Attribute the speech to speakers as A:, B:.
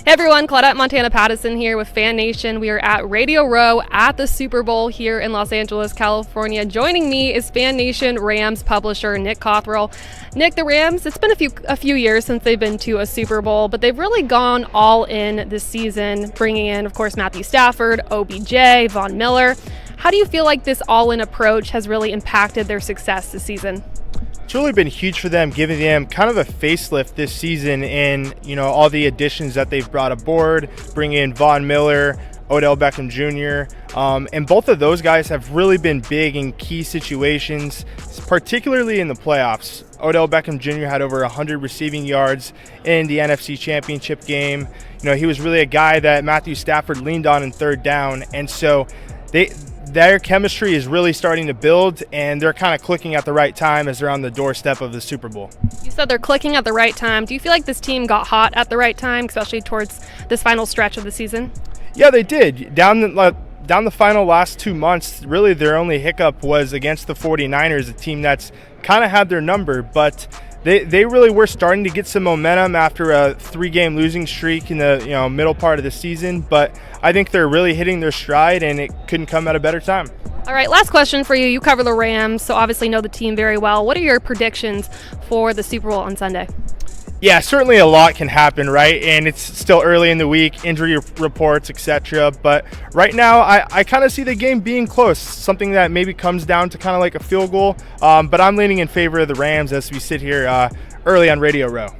A: Hey everyone, Claudette Montana Pattison here with Fan Nation. We are at Radio Row at the Super Bowl here in Los Angeles, California. Joining me is Fan Nation Rams publisher Nick Cothrell. Nick, the Rams, it's been a few years since they've been to a Super Bowl, but they've really gone all in this season, bringing in, of course, Matthew Stafford, OBJ, Von Miller. How do you feel like this all-in approach has really impacted their success this season?
B: It's really been huge for them, giving them kind of a facelift this season in, all the additions that they've brought aboard, bringing in Von Miller, Odell Beckham Jr., and both of those guys have really been big in key situations, particularly in the playoffs. Odell Beckham Jr. had over 100 receiving yards in the NFC Championship game. He was really a guy that Matthew Stafford leaned on in third down, and so their chemistry is really starting to build, and they're kind of clicking at the right time as they're on the doorstep of the Super Bowl.
A: You said they're clicking at the right time. Do you feel like this team got hot at the right time, especially towards this final stretch of the season?
B: Yeah, they did. Down the final last 2 months, really their only hiccup was against the 49ers, a team that's kind of had their number, but they really were starting to get some momentum after a 3-game losing streak in the middle part of the season. But I think they're really hitting their stride, and it couldn't come at a better time.
A: All right, last question for you. You cover the Rams, so obviously know the team very well. What are your predictions for the Super Bowl on Sunday?
B: Yeah, certainly a lot can happen, right? And it's still early in the week, injury reports, etc. But right now, I kind of see the game being close, something that maybe comes down to kind of like a field goal. But I'm leaning in favor of the Rams as we sit here early on Radio Row.